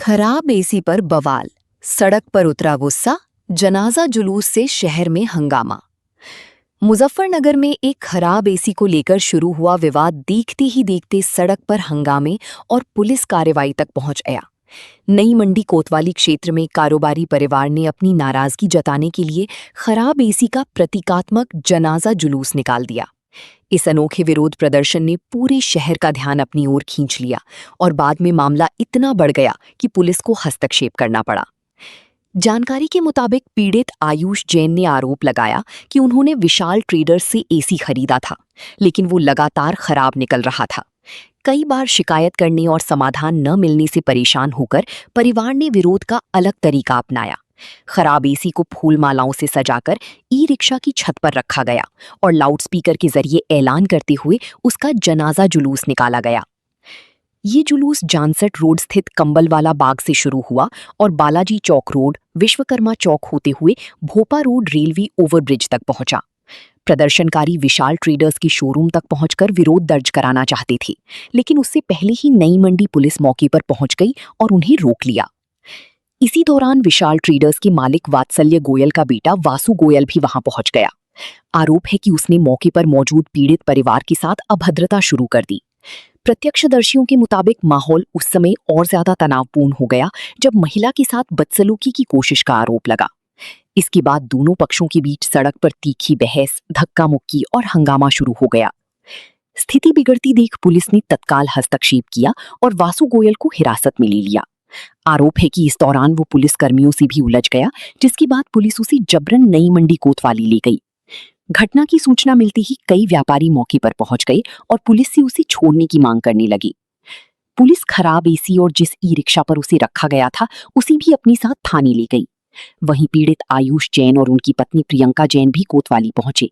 खराब एसी पर बवाल, सड़क पर उतरा गुस्सा, जनाजा जुलूस से शहर में हंगामा। मुजफ्फरनगर में एक खराब एसी को लेकर शुरू हुआ विवाद देखते ही देखते सड़क पर हंगामे और पुलिस कार्रवाई तक पहुंच गया। नई मंडी कोतवाली क्षेत्र में कारोबारी परिवार ने अपनी नाराजगी जताने के लिए खराब एसी का प्रतीकात्मक जनाजा जुलूस निकाल दिया। इस अनोखे विरोध प्रदर्शन ने पूरे शहर का ध्यान अपनी ओर खींच लिया और बाद में मामला इतना बढ़ गया कि पुलिस को हस्तक्षेप करना पड़ा। जानकारी के मुताबिक पीड़ित आयुष जैन ने आरोप लगाया कि उन्होंने विशाल ट्रेडर्स से एसी खरीदा था, लेकिन वो लगातार खराब निकल रहा था। कई बार शिकायत करने और समाधान न मिलने से परेशान होकर परिवार ने विरोध का अलग तरीका अपनाया। खराब एसी को फूल मालाओं से सजाकर ई रिक्शा की छत पर रखा गया और लाउडस्पीकर के जरिए ऐलान करते हुए उसका जनाजा जुलूस निकाला गया। ये जुलूस जानसठ रोड स्थित कंबलवाला बाग से शुरू हुआ और बालाजी चौक रोड, विश्वकर्मा चौक होते हुए भोपा रोड रेलवे ओवरब्रिज तक पहुंचा। प्रदर्शनकारी विशाल ट्रेडर्स की शोरूम तक पहुंचकर विरोध दर्ज कराना चाहते थे, लेकिन उससे पहले ही नई मंडी पुलिस मौके पर पहुंच गई और उन्हें रोक लिया। इसी दौरान विशाल ट्रेडर्स के मालिक वात्सल्य गोयल का बेटा वासु गोयल भी वहां पहुंच गया। आरोप है कि उसने मौके पर मौजूद पीड़ित परिवार के साथ अभद्रता शुरू कर दी। प्रत्यक्षदर्शियों के मुताबिक माहौल उस समय और ज्यादा तनावपूर्ण हो गया जब महिला के साथ बदसलूकी की कोशिश का आरोप लगा। इसके बाद दोनों पक्षों के बीच सड़क पर तीखी बहस, धक्का मुक्की और हंगामा शुरू हो गया। स्थिति बिगड़ती देख पुलिस ने तत्काल हस्तक्षेप किया और वासु गोयल को हिरासत में ले लिया। आरोप है कि इस दौरान वो पुलिस कर्मियों से भी उलझ गया, जिसके बाद पुलिस उसे जबरन नई मंडी कोतवाली ले गई। घटना की सूचना मिलते ही कई व्यापारी मौके पर पहुंच गए और पुलिस से उसे छोड़ने की मांग करने लगी। पुलिस खराब एसी और जिस ई रिक्शा पर उसे रखा गया था उसे भी अपने साथ थाने ले गई। वहीं पीड़ित आयुष जैन और उनकी पत्नी प्रियंका जैन भी कोतवाली पहुंचे।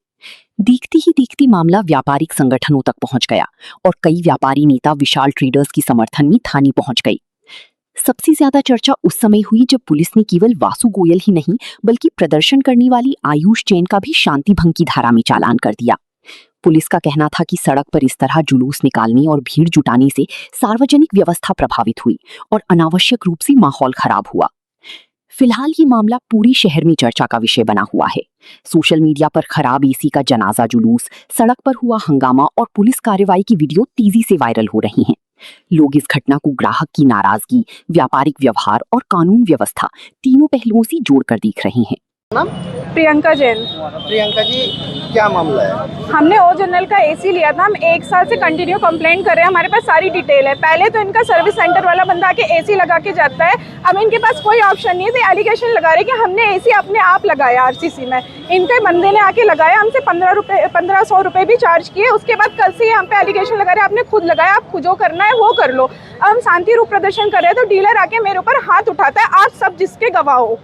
देखते ही देखते मामला व्यापारिक संगठनों तक पहुंच गया और कई व्यापारी नेता विशाल ट्रेडर्स के समर्थन में थाने पहुंच गए। सबसे ज्यादा चर्चा उस समय हुई जब पुलिस ने केवल वासु गोयल ही नहीं बल्कि प्रदर्शन करने वाली आयुष जैन का भी शांति भंग की धारा में चालान कर दिया। पुलिस का कहना था कि सड़क पर इस तरह जुलूस निकालने और भीड़ जुटाने से सार्वजनिक व्यवस्था प्रभावित हुई और अनावश्यक रूप से माहौल खराब हुआ। फिलहाल ये मामला पूरे शहर में चर्चा का विषय बना हुआ है। सोशल मीडिया पर खराब एसी का जनाजा जुलूस, सड़क पर हुआ हंगामा और पुलिस कार्रवाई की वीडियो तेजी से वायरल हो रही हैं। लोग इस घटना को ग्राहक की नाराजगी, व्यापारिक व्यवहार और कानून व्यवस्था तीनों पहलुओं से जोड़कर देख रहे हैं। नाम? प्रियंका जैन। प्रियंका जी, क्या मामला है? हमने ओ जनरल का एसी लिया था। हम 1 साल से कंटिन्यू कंप्लेंट कर रहे हैं। हमारे पास सारी डिटेल है। पहले तो इनका सर्विस सेंटर वाला बंदा आके एसी लगा के जाता है। अब इनके पास कोई ऑप्शन नहीं है। तो एलिगेशन लगा रहे कि हमने एसी अपने आप लगाया आरसीसी में। इनके बंदे ने आके लगाया, हमसे 1500 रुपये भी चार्ज किए। उसके बाद कल से हम पे एलिगेशन लगा रहे हैं आपने खुद लगाया, आप जो करना है वो कर लो। अब हम शांति रूप प्रदर्शन कर रहे हैं तो डीलर आके मेरे ऊपर हाथ उठाता है। आप सब जिसके गवाह हो।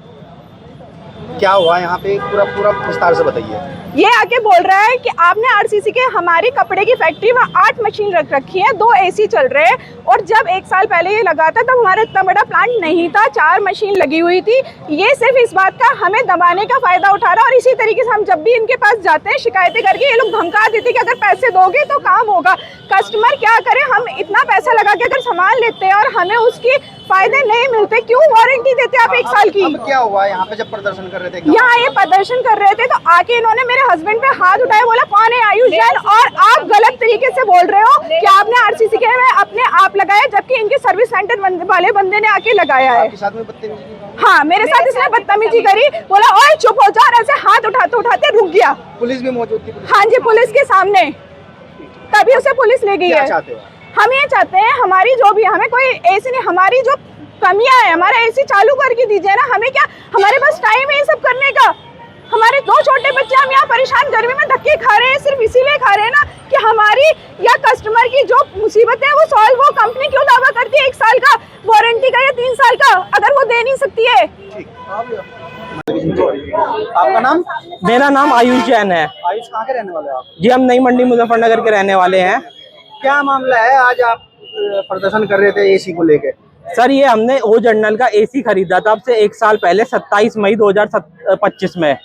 क्या हुआ यहाँ पे? पूरा विस्तार से बताइए। ये आके बोल रहा है कि आपने आरसीसी के हमारी कपड़े की फैक्ट्री में 8 मशीन रख रखी है, 2 एसी चल रहे हैं और जब 1 साल पहले ये लगा था तब हमारा इतना बड़ा प्लांट नहीं था, 4 मशीन लगी हुई थी। ये सिर्फ इस बात का हमें दबाने का फायदा उठा रहा है और इसी तरीके से हम जब भी इनके पास जाते हैं शिकायतें करके ये लोग धमका देते कि अगर पैसे दोगे तो काम होगा। कस्टमर क्या करे, हम इतना पैसा लगा के अगर सामान लेते हैं और हमें उसकी फायदे नहीं मिलते, क्यों वारंटी देते आप 1 साल की? अब क्या हुआ यहाँ पे जब प्रदर्शन कर रहे थे? यहाँ ये प्रदर्शन कर रहे थे तो आके इन्होंने मेरे हस्बैंड पे हाथ उठाया, बोला कौन है आयुष जैन और आप गलत तरीके से बोल रहे हो कि आपने आरसीसी के में अपने आप लगाया, जबकि इनके सर्विस सेंटर वाले बंदे ने आके लगाया है। आपके साथ में बदतमीजी? हाँ, मेरे साथ इसने बदतमीजी करी, बोला ओए चुप हो जा, और ऐसे हाथ उठाते उठाते रुक गया। पुलिस भी मौजूद थी? हाँ जी, पुलिस के सामने, तभी उसे पुलिस ले गई है। चाहते हो? हम ये चाहते हैं हमारी जो भी, हमें कोई ऐसी नहीं, हमारी जो कमियां है हमारा एसी चालू करके दीजिए ना। हमें क्या, हमारे पास टाइम है ये सब करने का? हमारे 2 छोटे बच्चे, हम यहाँ परेशान गर्मी में धक्के खा रहे हैं, सिर्फ इसीलिए खा रहे हैं ना कि हमारी या कस्टमर की जो मुसीबत है वो सॉल्व हो। कंपनी क्यों दावा करती है 1 साल का वारंटी का या 3 साल का, अगर वो दे नहीं सकती है? आपका नाम? मेरा नाम आयुष जैन है। आयुष, कहाँ के रहने वाले हैं आप? जी, हम नई मंडी मुजफ्फरनगर के रहने वाले हैं। क्या मामला है? आज आप प्रदर्शन कर रहे थे एसी को लेके। सर, ये हमने ओ जनरल का एसी खरीदा था अब से 1 साल पहले 27 मई 2025 में।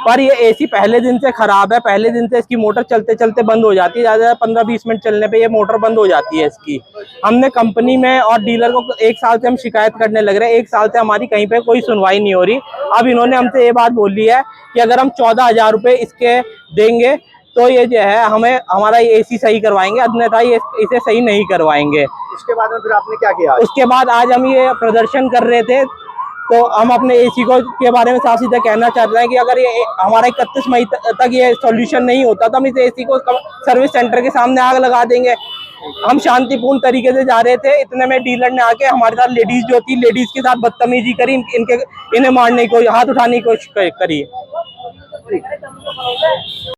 पर ये एसी पहले दिन से खराब है। पहले दिन से इसकी मोटर चलते चलते बंद हो जाती है, ज्यादा 15-20 मिनट चलने पे ये मोटर बंद हो जाती है इसकी। हमने कंपनी में और डीलर को 1 साल से हम शिकायत करने लग रहे हैं, 1 साल से हमारी कहीं पे कोई सुनवाई नहीं हो रही। अब इन्होंने हमसे ये बात बोली है कि अगर हम 14,000 रुपये इसके देंगे तो ये जो है हमें हमारा ये एसी सही करवाएंगे, अन्यथा ये इसे सही नहीं करवाएंगे। उसके बाद में फिर आपने क्या किया? उसके बाद आज हम ये प्रदर्शन कर रहे थे, तो हम अपने एसी को के बारे में साफ सीधा कहना चाहते हैं कि अगर ये हमारा 31 मई तक ये सॉल्यूशन नहीं होता तो हम इस एसी को सर्विस सेंटर के सामने आग लगा देंगे। हम शांतिपूर्ण तरीके से जा रहे थे, इतने में डीलर ने आके हमारे साथ लेडीज जो थी, लेडीज के साथ बदतमीजी करी, इन्हें मारने की, हाथ उठाने की कोशिश करी।